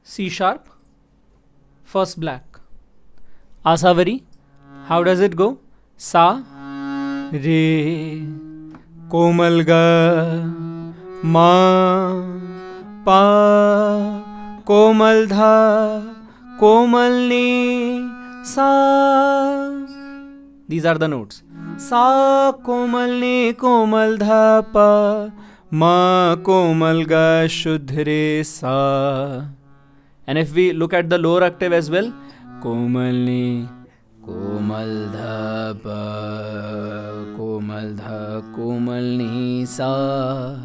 C sharp, first black. Asavari, how does it go? Sa, Re, Komal Ga, Ma, Pa, Komal Dha, Komal Ni, Sa. These are the notes. Sa, Komal Ni, Komal Dha, Pa, Ma, Komal Ga, Shuddh Re, Sa. And if we look at the lower octave as well, Komal Ni, Komal Dha, Pa, Komal Dha, Komal Ni, Sa,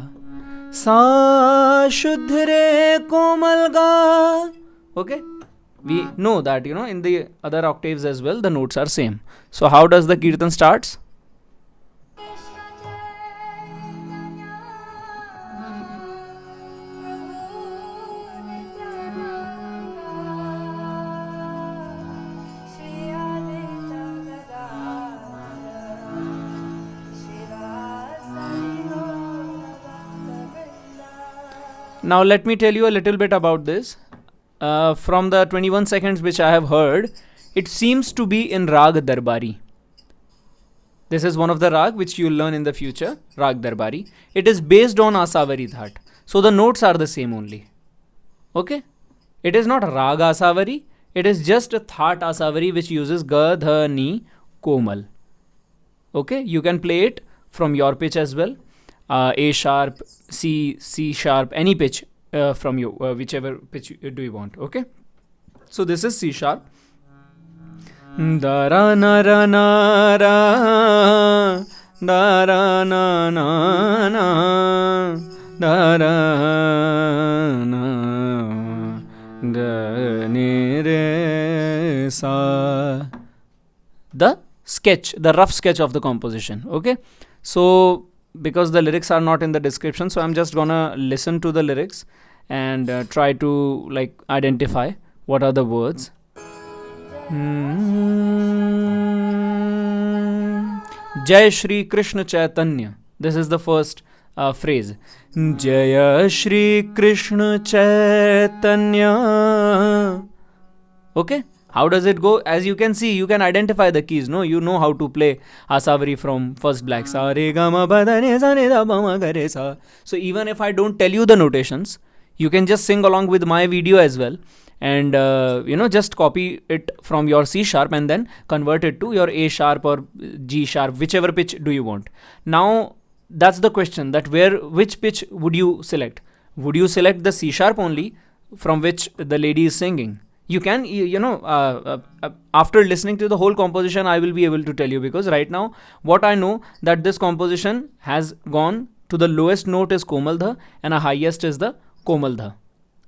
Sa, Shuddh Re, Komal Ga. Okay? We know that, in the other octaves as well, the notes are same. So how does the Kirtan starts? Now let me tell you a little bit about this. From the 21 seconds which I have heard, it seems to be in Rag Darbari. This is one of the rag which you will learn in the future, Rag Darbari. It is based on Asavari Dhat. So the notes are the same only. Okay? It is not Rag Asavari, it is just a That Asavari which uses Ga, Dha, Ni, Komal. Okay? You can play it from your pitch as well. A sharp, C sharp, any pitch from you, whichever pitch do you want. Okay, so this is C sharp. Da ra na ra na ra, da ra na na na, da ra na ga ni re sa. The sketch, the rough sketch of the composition. Okay, so because the lyrics are not in the description, so I'm just gonna listen to the lyrics and try to identify what are the words. Jai Shri Krishna Chaitanya. This is the first phrase. Jaya Shri Krishna Chaitanya. Okay, how does it go? As you can see, you can identify the keys. No, you know how to play Asavari from first black. Sa re ga ma pa da ne sa ne da ba ma ga re sa. So even if I don't tell you the notations, you can just sing along with my video as well, and just copy it from your C sharp and then convert it to your A sharp or G sharp, whichever pitch do you want. Now that's the question, that which pitch would you select? Would you select the C sharp only from which the lady is singing? You can, after listening to the whole composition, I will be able to tell you, because right now what I know, that this composition has gone to the lowest note is Komal Dha and the highest is the Komal Dha.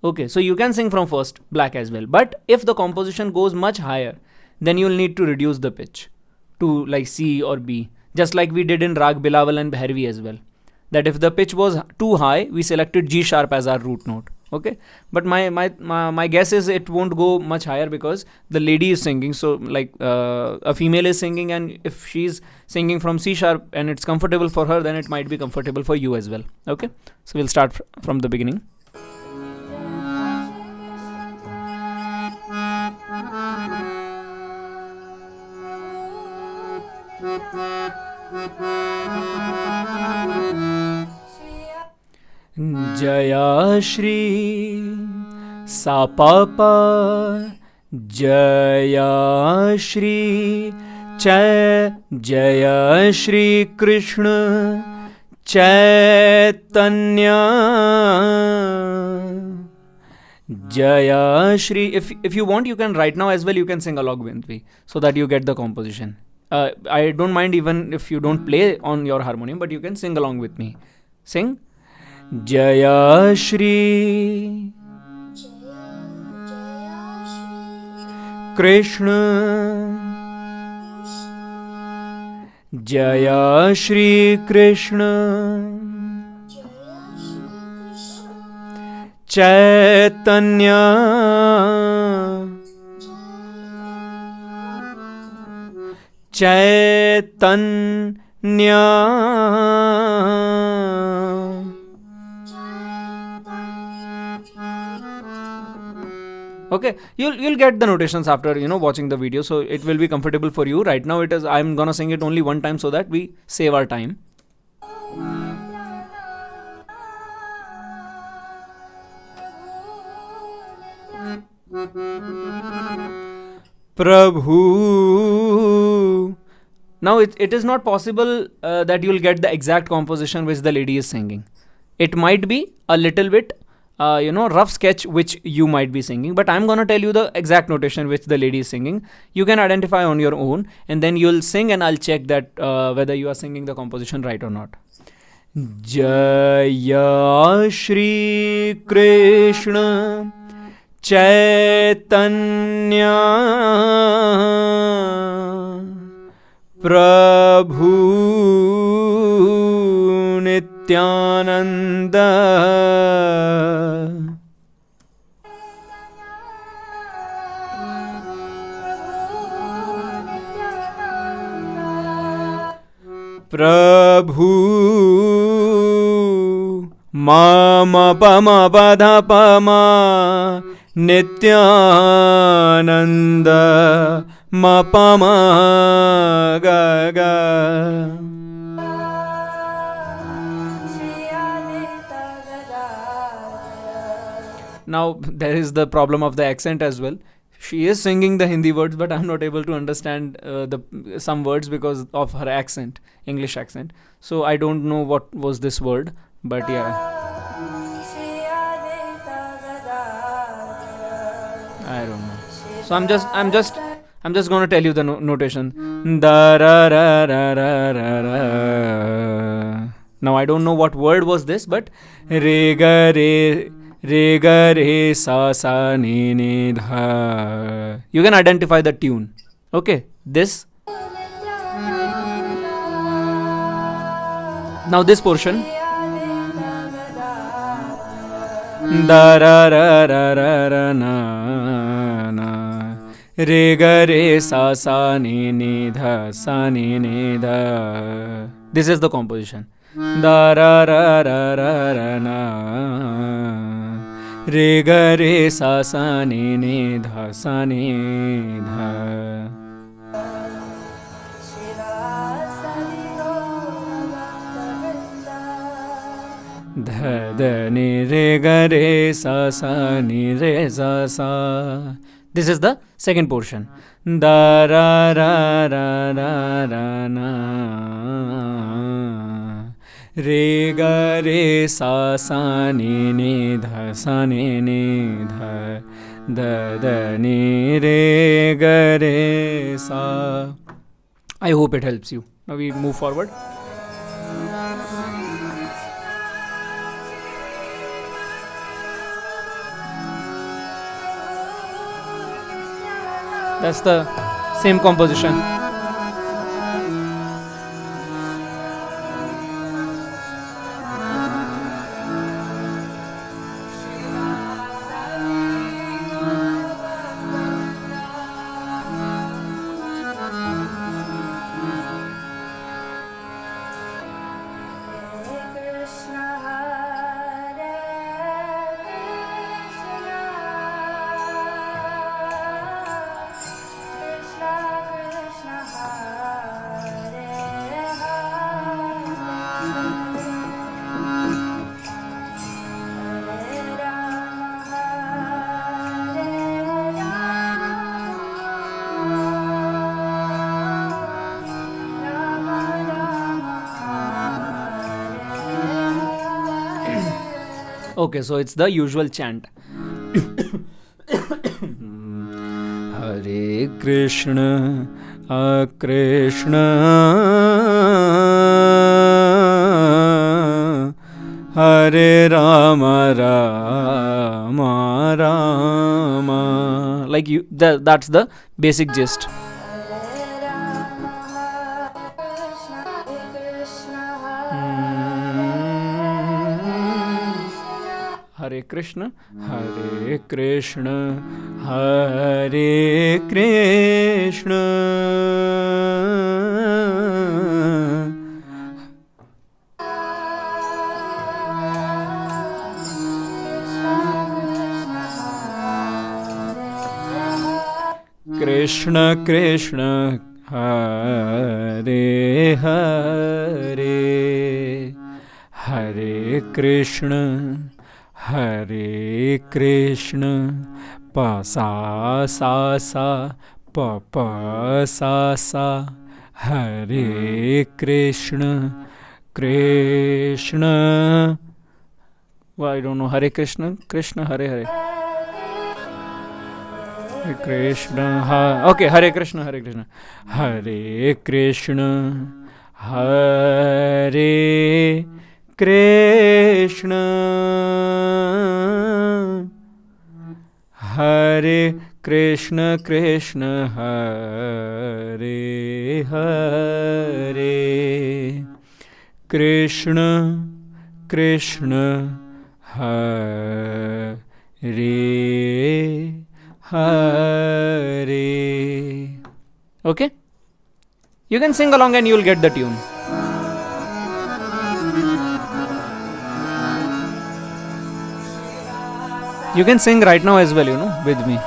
Okay, so you can sing from first black as well, but if the composition goes much higher, then you'll need to reduce the pitch to like C or B, just like we did in Rag Bilawal and Bhairavi as well. That if the pitch was too high, we selected G sharp as our root note. Okay, but my guess is it won't go much higher, because the lady is singing, so a female is singing, and if she's singing from C sharp and it's comfortable for her, then it might be comfortable for you as well. Okay, so we'll start from the beginning. Jaya Shri Sa Pa Pa, Jaya Shri Jaya Shri Krishna Chaitanya, Jaya Shri. If you want, you can right now as well, you can sing along with me, so that you get the composition. I don't mind even if you don't play on your harmonium, but you can sing along with me. Sing. Jaya Shri Krishna, Jaya Shri Krishna Chaitanya, Chaitanya, Okay, you'll get the notations after watching the video, so it will be comfortable for you. Right now, I'm gonna sing it only one time so that we save our time. Prabhu. Now it is not possible that you'll get the exact composition which the lady is singing. It might be a little bit rough sketch which you might be singing, but I'm gonna tell you the exact notation which the lady is singing. You can identify on your own, and then you'll sing, and I'll check that whether you are singing the composition right or not. Jaya Shri Krishna Chaitanya Prabhu Nityananda Prabhu Mama Pama Pada Pama Nityananda Mapama Gaga. Now there is the problem of the accent as well. She is singing the Hindi words, but I'm not able to understand some words because of her accent, English accent. So I don't know what was this word, but yeah, I don't know. So I'm just gonna tell you the notation. Da ra ra ra ra ra ra. Now I don't know what word was this, but re ga re sa sa ni ni dha. You can identify the tune. Okay, this. Now this portion. Da ra ra ra ra ra na na. Re ga re sa sa ni ni dha sa ni ni dha. This is the composition. Da ra ra ra ra ra na. Re ga re sa sa ni ni dha sa ni dha. Dha da ni re ga re sa sa ni re sa sa. This is the second portion. Da ra ra ra ra ra na. Re ga re sa sa ni ni dha sa ni ni dha. Da da ni re ga re sa. I hope it helps you. Now we move forward. That's the same composition. Okay, so it's the usual chant. Hare Krishna, Krishna, Hare Rama, Rama Rama. Like that's the basic gist. Hare Krishna, Hare Krishna, Hare Krishna. Krishna Krishna Hare Hare, Hare Krishna pa sa sa sa pa pa sa sa, Hare Krishna Krishna, well, I don't know, Hare Krishna Krishna Hare Hare, Hare Krishna okay, Hare Krishna Hare Krishna, Hare Krishna Hare Krishna, Hare Krishna Krishna Hare Hare, Krishna Krishna Hare Hare. Okay, you can sing along and you will get the tune. You can sing right now as well, with me.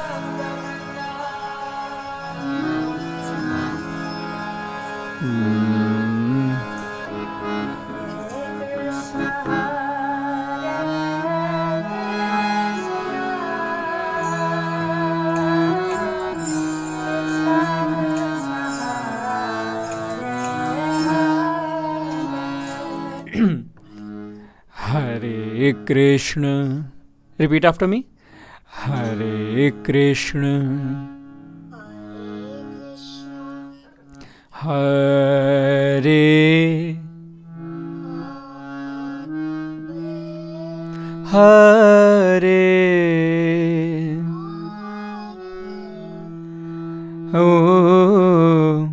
Hare Krishna. Repeat after me. Hare Krishna. Hare Hare. Oh.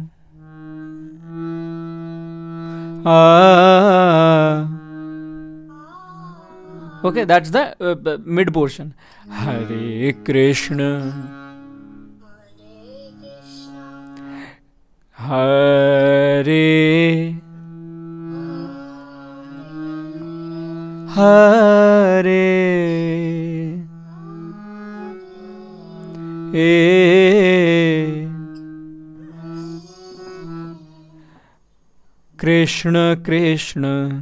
Okay, that's the mid portion. Hare Krishna. Hare Hare. Krishna Krishna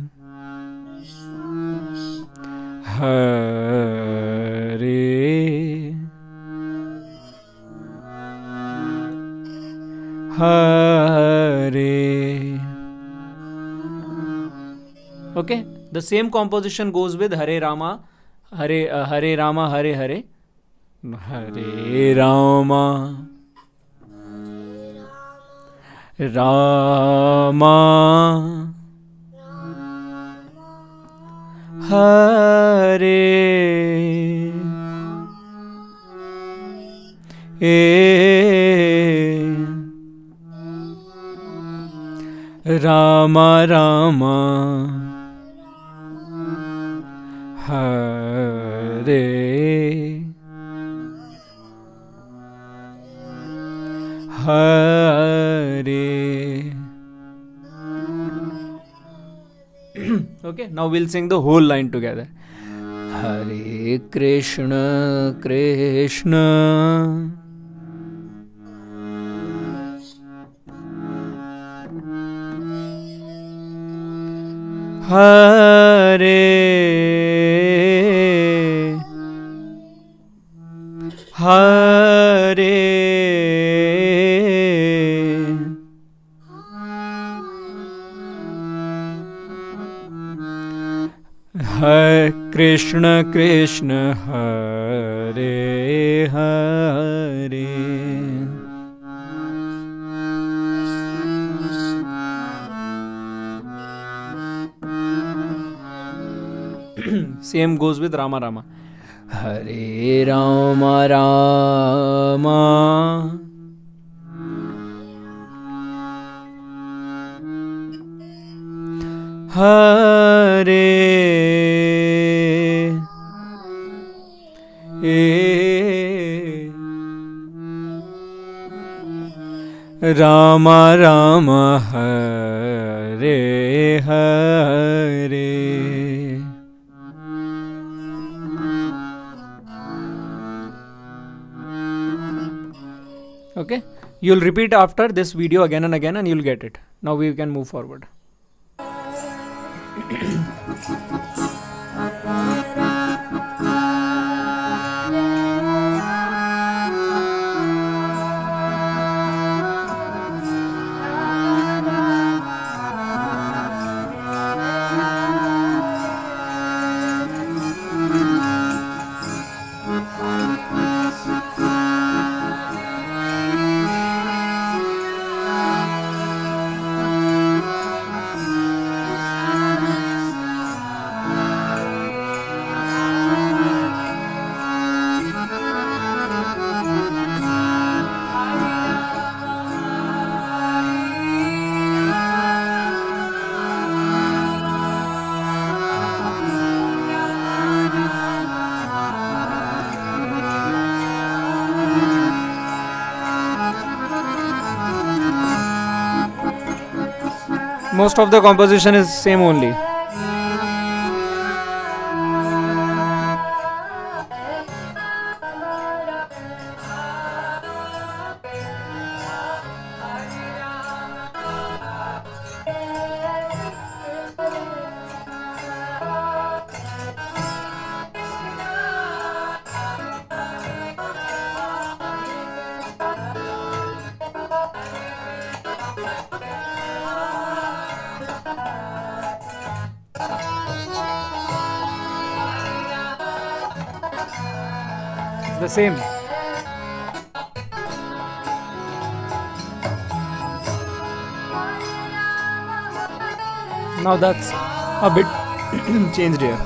Hare Hare. Okay, the same composition goes with Hare Rama, Hare Rama, Hare Hare, Hare Rama, Rama, Hare, Rama Rama, Hare, Hare. Okay, now we'll sing the whole line together. Hare Krishna Krishna Hare Hare Hare Krishna Krishna Hare Hare. Same goes with Rama Rama. Hare Rama Rama Hare Rama Rama Hare Hare. Okay, you'll repeat after this video again and again and you'll get it. Now we can move forward. Most of the composition is same only. It's the same. Now that's a bit changed here.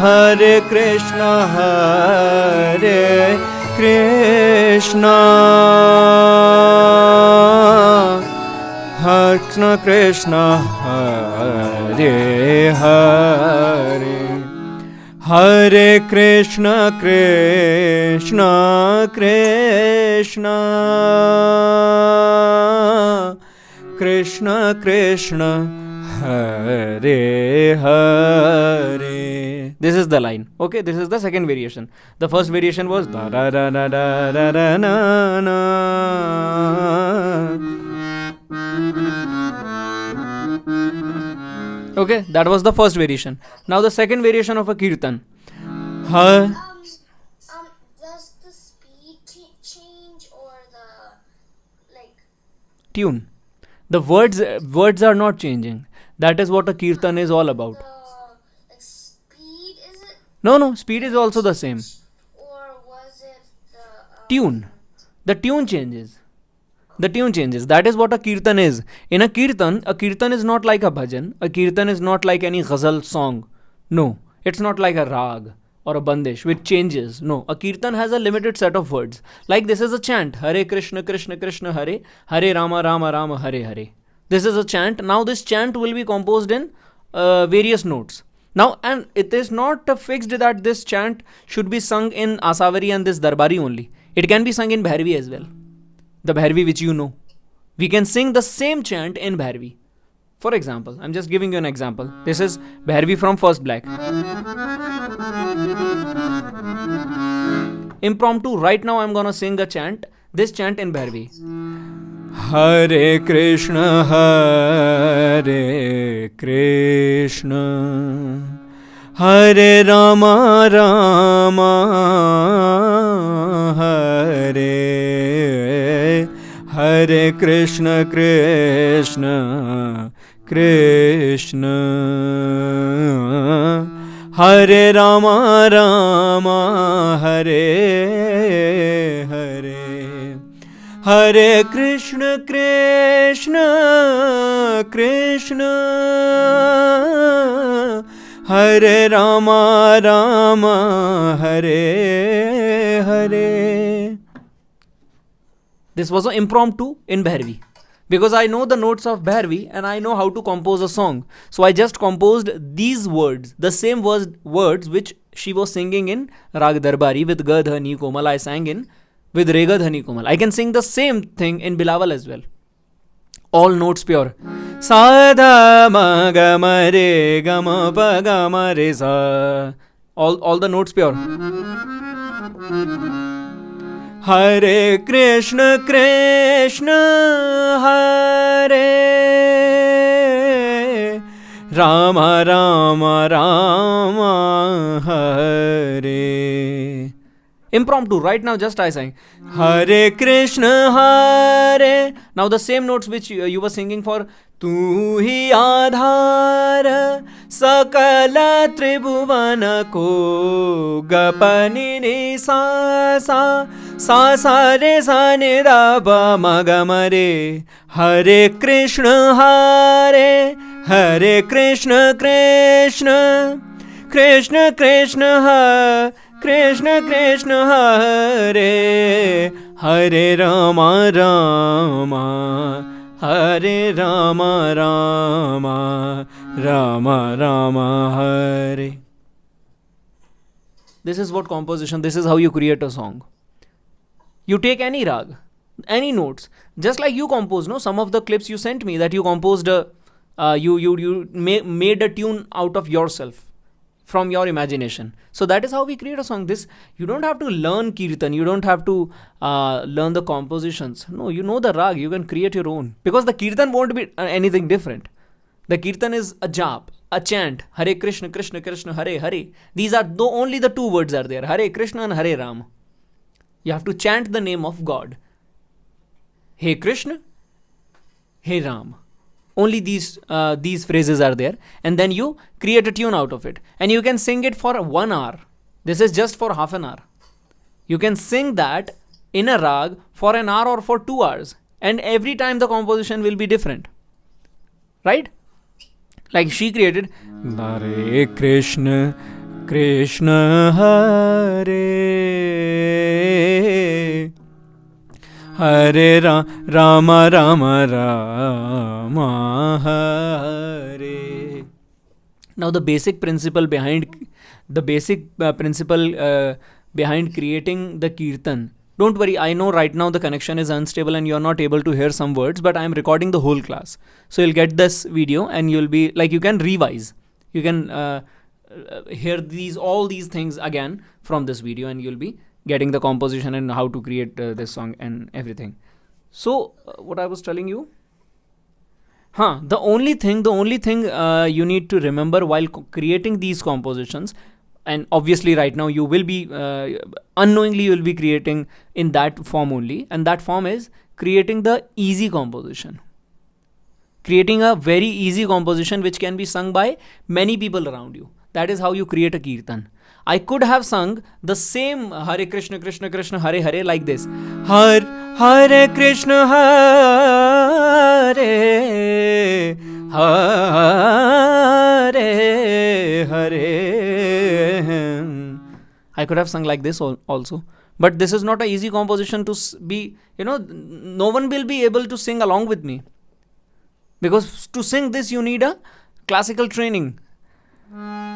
Hare Krishna, Hare Krishna, Krishna Krishna, Hare Hare, Hare Krishna, Krishna Krishna, Krishna Krishna, Hare Hare. This is the line. Okay, this is the second variation. The first variation was da da da da da da da na na. Okay, that was the first variation. Now the second variation of a kirtan. Does the speed change or the Tune. The words are not changing. That is what a kirtan is all about. speed is it? No, speed is also the same. Or was it the Tune. The tune changes. The tune changes. That is what a kirtan is. In a kirtan is not like a bhajan. A kirtan is not like any ghazal song. No, it's not like a rag or a bandish which changes. No, a kirtan has a limited set of words. Like this is a chant. Hare Krishna, Krishna Krishna, Hare, Hare Rama, Rama Rama, Hare Hare. This is a chant. Now this chant will be composed in various notes. Now, and it is not fixed that this chant should be sung in Asavari and this Darbari only. It can be sung in Bhairavi as well. The Bhairavi which you know. We can sing the same chant in Bhairavi. For example, I'm just giving you an example. This is Bhairavi from First Black. Impromptu, right now I'm gonna sing a chant, this chant in Bhairavi. Hare Krishna, Hare Krishna, Hare Rama, Rama, Hare, Hare Krishna, Krishna, Krishna, Hare Rama, Rama, Hare, Hare. Hare Krishna Krishna Krishna Hare Rama Rama Hare Hare. This was an impromptu in Bhairavi. Because I know the notes of Bhairavi and I know how to compose a song. So I just composed these words, the same words which she was singing in Rag Darbari with Ga Dhani Komal. I sang in with Rega Dhani Komal. I can sing the same thing in Bilawal as well. All notes pure. Sa ma ga ma re ga ma pa ga ma re sa. All the notes pure. Hare Krishna Krishna Hare Rama Rama Rama Hare. Impromptu, right now just I sang Hare Krishna Hare. Now the same notes which you were singing for Tu hi Aadhar Sakala Tribhuvana Ko Gapani Ni Sa Sa Sa Sa Re Sa Ni Da Ba Ma Ga Ma Re. Hare Krishna Hare Hare Krishna Krishna Krishna Krishna Hare Krishna Krishna Hare Hare Rama Rama Hare Rama Rama Rama Rama Hare. This is what composition, this is how you create a song. You take any rag, any notes, just like you compose, no? Some of the clips you sent me that you composed you made a tune out of yourself from your imagination. So that is how we create a song. This, you don't have to learn kirtan, you don't have to learn the compositions. No, you know the rag, you can create your own. Because the kirtan won't be anything different. The kirtan is a jap, a chant. Hare Krishna Krishna Krishna Hare Hare. These are only the two words are there. Hare Krishna and Hare Rama. You have to chant the name of God. Hey Krishna, Hey Rama. Only these phrases are there, and then you create a tune out of it, and you can sing it for 1 hour. This is just for half an hour. You can sing that in a rag for an hour or for 2 hours, and every time the composition will be different, right? Like she created Hare Krishna Krishna Hare Hare Rama Rama Rama Hare. Now the basic principle behind creating the kirtan. Don't worry, I know right now the connection is unstable and you're not able to hear some words, but I'm recording the whole class. So you'll get this video and you'll be like, you can revise. You can hear all these things again from this video, and you'll be getting the composition and how to create this song and everything. So what I was telling you, the only thing you need to remember while creating these compositions, and obviously right now you will be unknowingly you will be creating in that form only, and that form is creating the easy composition, creating a very easy composition which can be sung by many people around you. That is how you create a kirtan. I could have sung the same Hare Krishna Krishna Krishna Hare Hare like this. Hare Krishna Hare Hare Hare. I could have sung like this also. But this is not an easy composition to be, no one will be able to sing along with me. Because to sing this you need a classical training.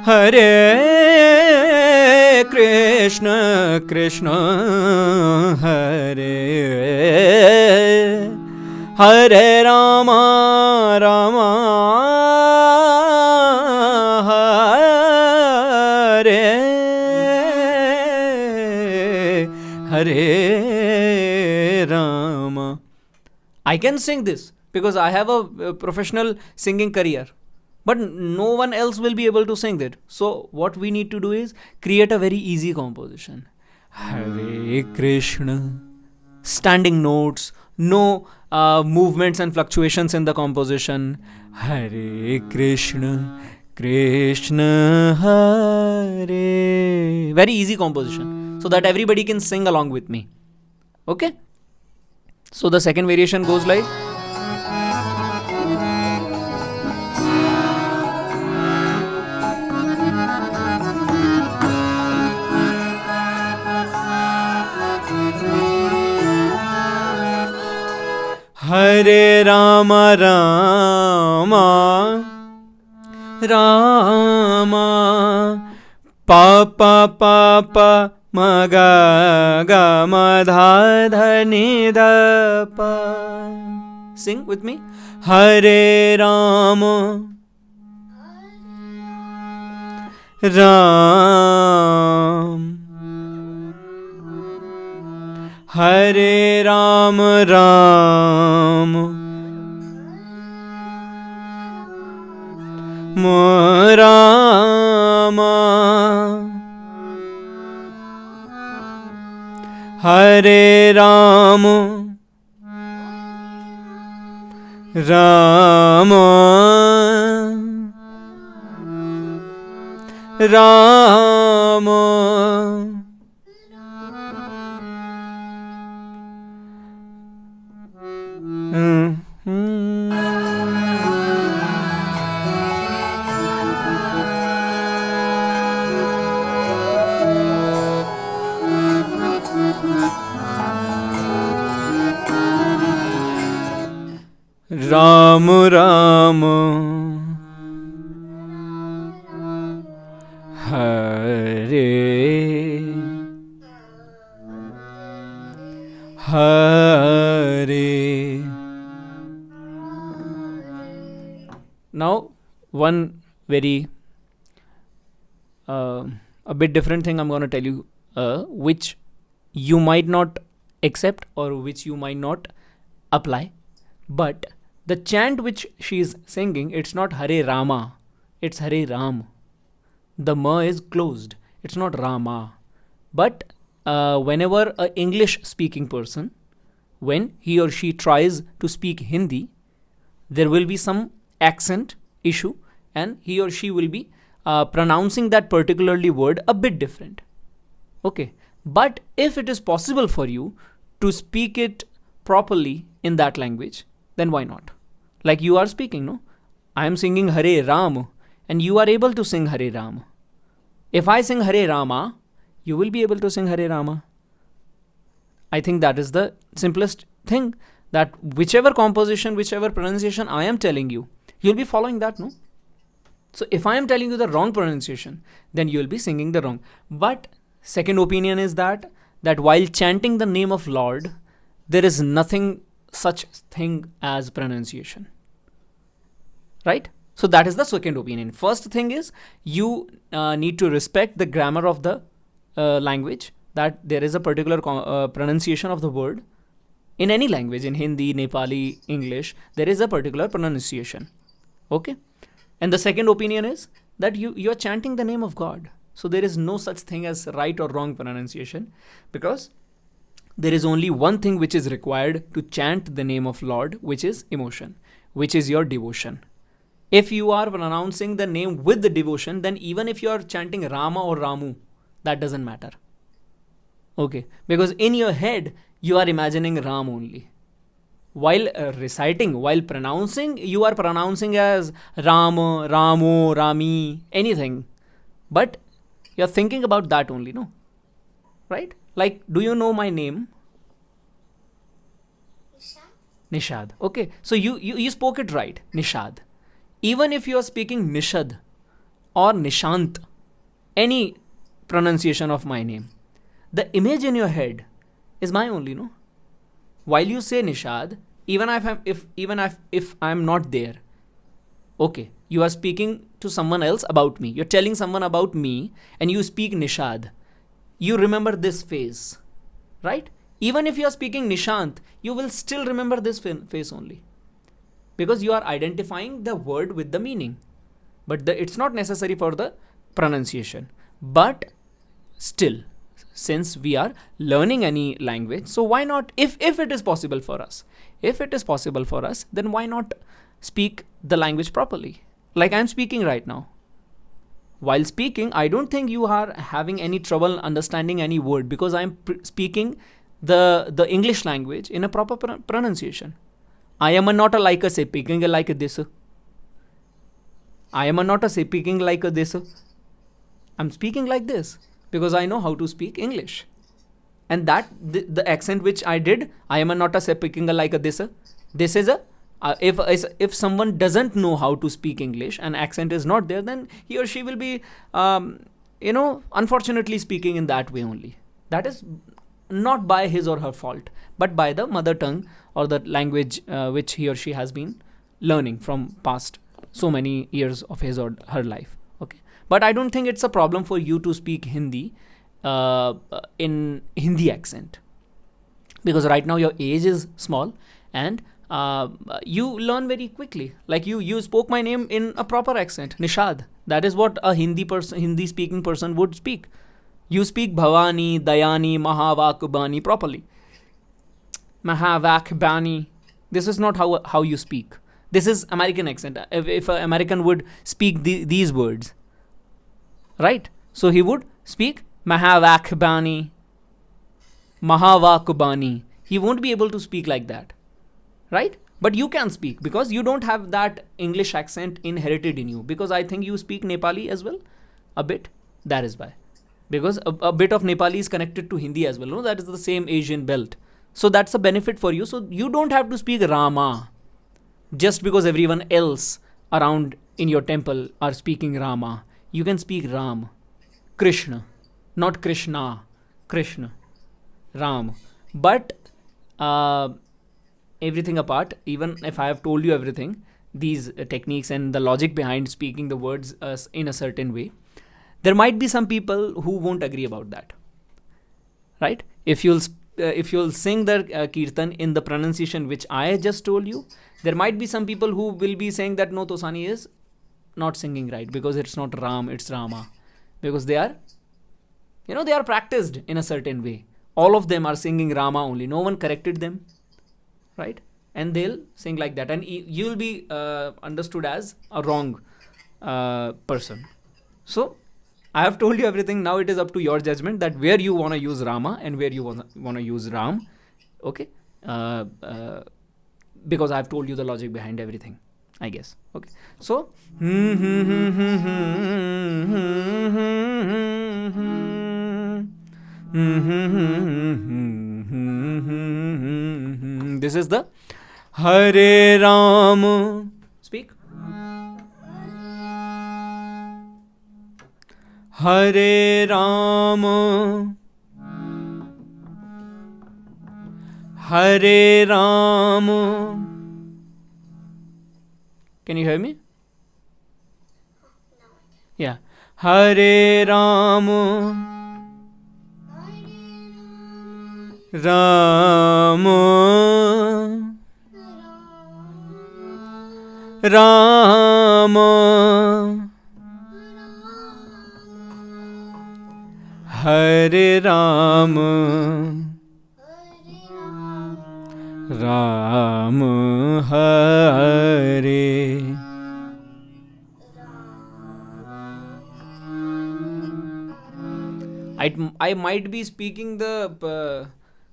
Hare Krishna Krishna Hare Hare Rama Rama Hare Hare Rama. I can sing this because I have a professional singing career. But no one else will be able to sing that. So what we need to do is create a very easy composition. Hare Krishna. Standing notes, no movements and fluctuations in the composition. Hare Krishna, Krishna Hare. Very easy composition. So that everybody can sing along with me. Okay? So the second variation goes like Hare Rama Rama Rama Papa Papa Maga Gama Dha Dha Ni Dha Pa. Sing with me. Hare Rama Ram Hare Ram Ram Rama Hare Ram Rama Rama Ram Ram Hare Hare. Now one very a bit different thing I'm going to tell you, which you might not accept or which you might not apply, but the chant which she is singing, it's not Hare Rama, it's Hare Ram. The ma is closed, it's not Rama. But whenever a English speaking person, when he or she tries to speak Hindi, there will be some accent issue and he or she will be pronouncing that particularly word a bit different. Okay, but if it is possible for you to speak it properly in that language, then why not? Like you are speaking, no? I am singing Hare Ram and you are able to sing Hare Ram. If I sing Hare Rama, you will be able to sing Hare Rama. I think that is the simplest thing, that whichever composition, whichever pronunciation I am telling you, you'll be following that, no? So if I am telling you the wrong pronunciation, then you'll be singing the wrong. But second opinion is that while chanting the name of Lord, there is nothing such thing as pronunciation. Right? So that is the second opinion. First thing is you need to respect the grammar of the language, that there is a particular pronunciation of the word in any language, in Hindi, Nepali, English, there is a particular pronunciation. Okay? And the second opinion is that you are chanting the name of God. So there is no such thing as right or wrong pronunciation, because there is only one thing which is required to chant the name of Lord, which is emotion, which is your devotion. If you are pronouncing the name with the devotion, then even if you are chanting Rama or Ramu, that doesn't matter. Okay, because in your head, you are imagining Ram only. While reciting, while pronouncing, you are pronouncing as Ram, Ramu, Rami, anything. But you're thinking about that only, no? Right? Like, do you know my name? Nishad. Okay, so you spoke it right, Nishad. Even if you are speaking Nishad or Nishant, any pronunciation of my name, the image in your head is my only, no? While you say Nishad, even if I'm not there, okay, you are speaking to someone else about me. You're telling someone about me and you speak Nishad. You remember this face, right? Even if you are speaking Nishant, you will still remember this face only, because you are identifying the word with the meaning. But it's not necessary for the pronunciation. But still, since we are learning any language, so why not, if it is possible for us, then why not speak the language properly? Like I'm speaking right now. While speaking, I don't think you are having any trouble understanding any word, because I'm speaking the English language in a proper pronunciation. I am a not a like a speaking like a this. I am a not a speaking like a this. I'm speaking like this because I know how to speak English. And that the accent which I did, I am a not a speaking like a this. This is a if someone doesn't know how to speak English and accent is not there, then he or she will be unfortunately speaking in that way only. That is not by his or her fault, but by the mother tongue or the language which he or she has been learning from past so many years of his or her life. Okay, but I don't think it's a problem for you to speak Hindi in Hindi accent, because right now your age is small and you learn very quickly. Like you spoke my name in a proper accent, Nishad. That is what a Hindi speaking person would speak. You speak Bhavani, Dayani, Mahavakubani properly. Mahavakbani. This is not how you speak. This is American accent. If an American would speak these words, right? So he would speak Mahavakbani, Mahavakubani. He won't be able to speak like that, right? But you can speak because you don't have that English accent inherited in you. Because I think you speak Nepali as well, a bit. That is why. Because a bit of Nepali is connected to Hindi as well. No, that is the same Asian belt. So that's a benefit for you. So you don't have to speak Rama just because everyone else around in your temple are speaking Rama. You can speak Ram, Krishna, not Krishna, Krishna, Ram. But everything apart, even if I have told you everything, these techniques and the logic behind speaking the words in a certain way, there might be some people who won't agree about that, right? If you'll sing the kirtan in the pronunciation which I just told you, there might be some people who will be saying that no, Tosani is not singing right because it's not Ram, it's Rama, because they are practiced in a certain way. All of them are singing Rama only. No one corrected them, right? And they'll sing like that, and you'll be understood as a wrong person. So I have told you everything. Now it is up to your judgment that where you want to use Rama and where you want to use Ram. Okay, because I have told you the logic behind everything, I guess. Okay, so this is the Hare Ram. Speak. Hare Ram, Hare Ram. Can you hear me? Yeah. Hare Ram, Ram, Ram, Hare Ram, Ram Hare. I might be speaking the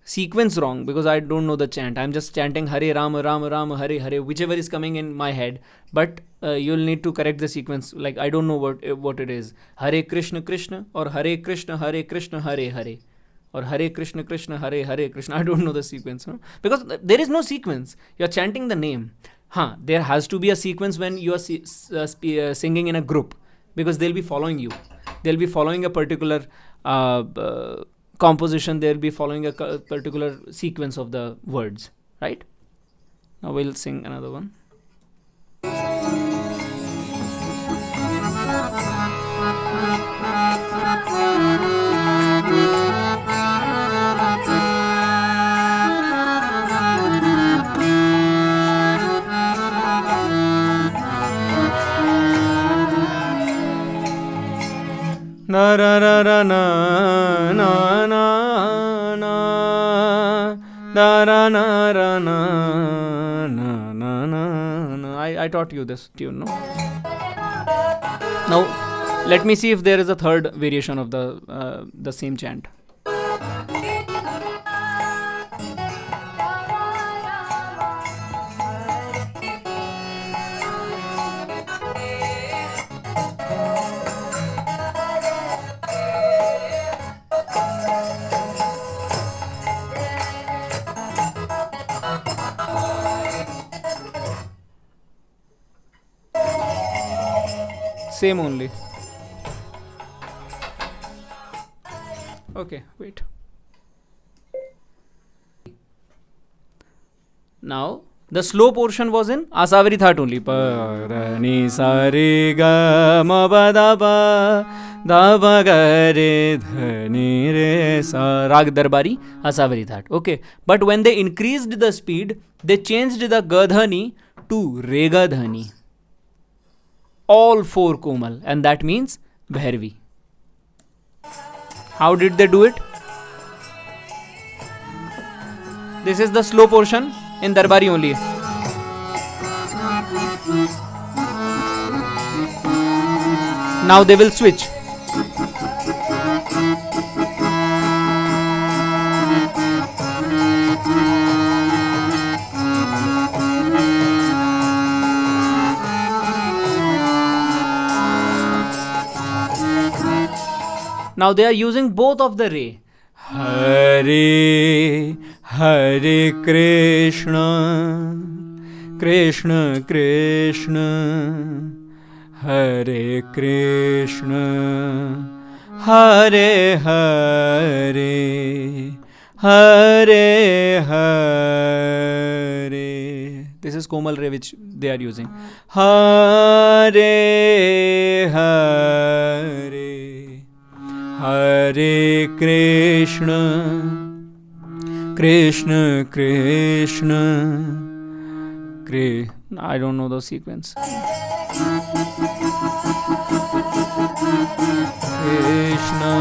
sequence wrong because I don't know the chant. I'm just chanting Hare Ram, Ram Ram, Hare Hare, whichever is coming in my head. But you'll need to correct the sequence. Like I don't know what it is. Hare Krishna Krishna or Hare Krishna Hare Hare. Or Hare Krishna Krishna Hare Krishna. I don't know the sequence. No? Because there is no sequence. You're chanting the name. There has to be a sequence when you are singing in a group. Because they'll be following you. They'll be following a particular composition. They'll be following a particular sequence of the words. Right? Now we'll sing another one. Na ra ra ra na na na na da ra na ra na na na na. I taught you this tune, no? Now let me see if there is a third variation of the same chant. Same only. Okay, wait. Now the slow portion was in Asavari That only. Pa ra ni sa re ga ma ba da ba da ba ga re dha ni re sa. Rag Darbari, Asavari That. Okay, but when they increased the speed, they changed the ga dhani to re ga dhani. All four komal, and that means Bhairavi. How did they do it? This is the slow portion in Darbari only. Now they will switch. Now they are using both of the re. Hare Hare Krishna Krishna Krishna Hare Krishna Hare Hare Hare Hare. This is Komal Re which they are using. Hare Hare Hare Krishna Krishna Krishna I don't know the sequence. Krishna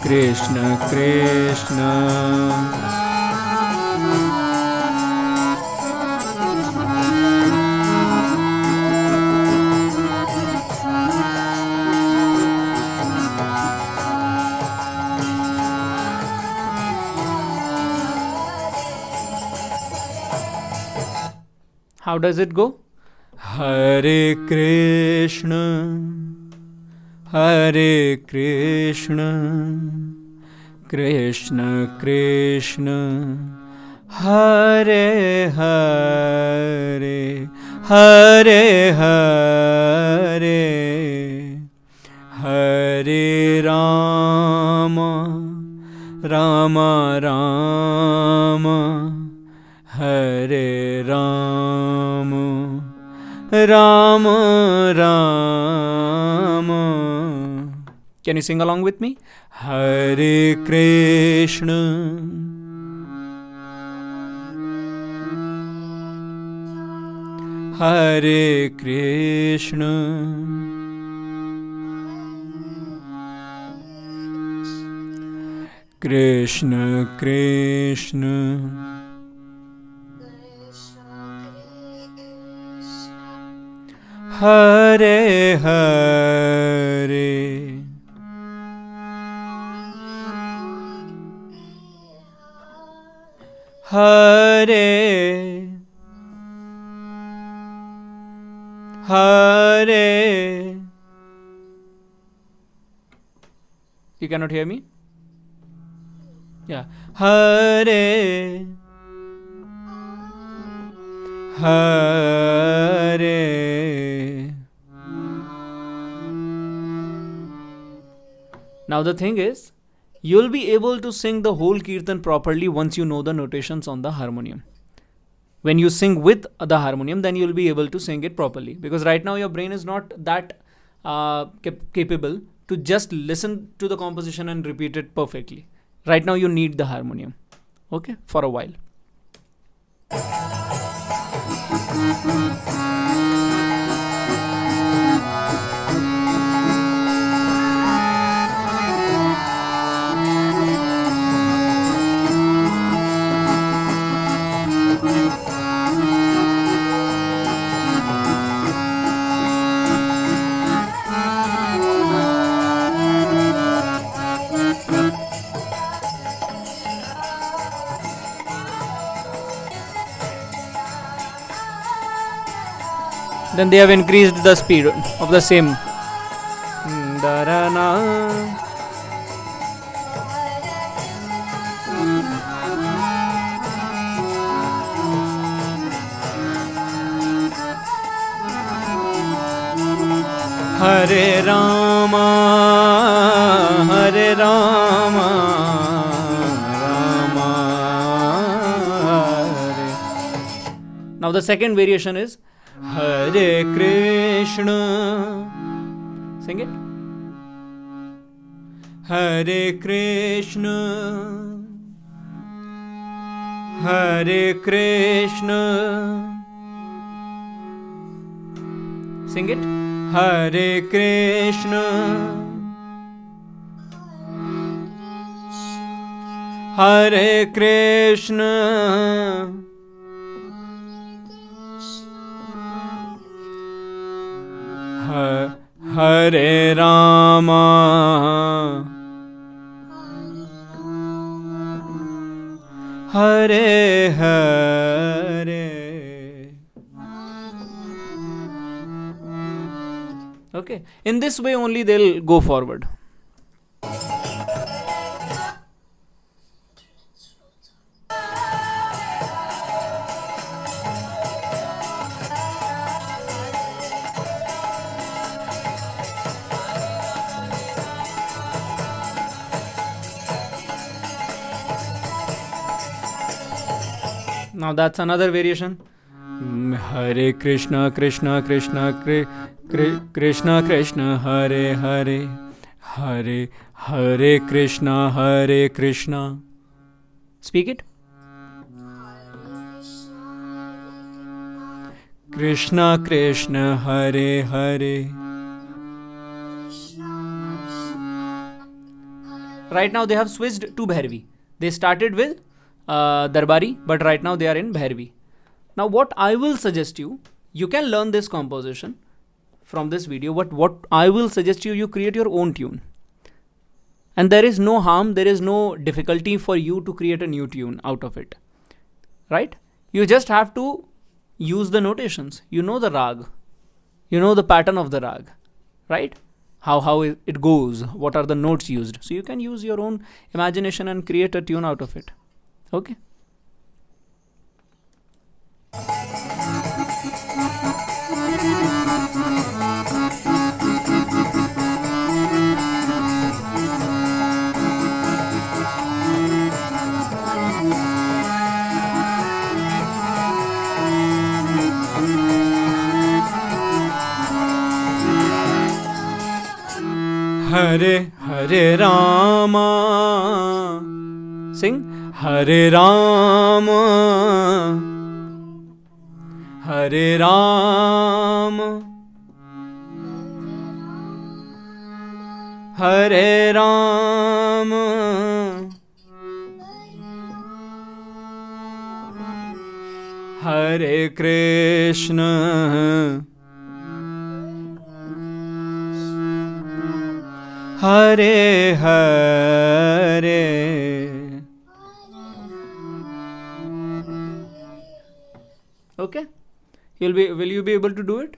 Krishna Krishna. How does it go? Hare Krishna Hare Krishna Krishna Krishna Hare Hare Hare Hare Hare Rama Rama Rama Hare Rama Rama Rama. Can you sing along with me? Hare Krishna Hare Krishna Krishna Krishna Hare Hare Hare Hare. You cannot hear me? Yeah. Hare Hare. Now the thing is, you'll be able to sing the whole kirtan properly once you know the notations on the harmonium. When you sing with the harmonium, then you'll be able to sing it properly. Because right now your brain is not that capable to just listen to the composition and repeat it perfectly. Right now you need the harmonium. Okay, for a while. Then they have increased the speed of the same. Hare Rama, Hare Rama, Rama Hare. Now the second variation is Hare Krishna. Sing it. Hare Krishna, Hare Krishna. Sing it. Hare Krishna, Hare Krishna, Hare Rama, Hare Hare. Okay, in this way only they'll go forward. Now that's another variation. Hare Krishna, Krishna Krishna, Krishna Krishna, Hare Hare, Hare Hare Krishna, Hare Krishna. Speak it. Krishna Krishna, Hare Hare. Right now they have switched to Bhairavi. They started with Darbari, but right now they are in Bhairavi. Now what I will suggest you can learn this composition from this video, but what I will suggest you create your own tune. And there is no harm, there is no difficulty for you to create a new tune out of it. Right? You just have to use the notations. You know the rag. You know the pattern of the rag. Right? How it goes. What are the notes used. So you can use your own imagination and create a tune out of it. Okay? Hare Hare Rama. Sing. Hare Rama, Hare Rama, Hare Rama, Hare Krishna, Hare Hare. Okay, will you be able to do it?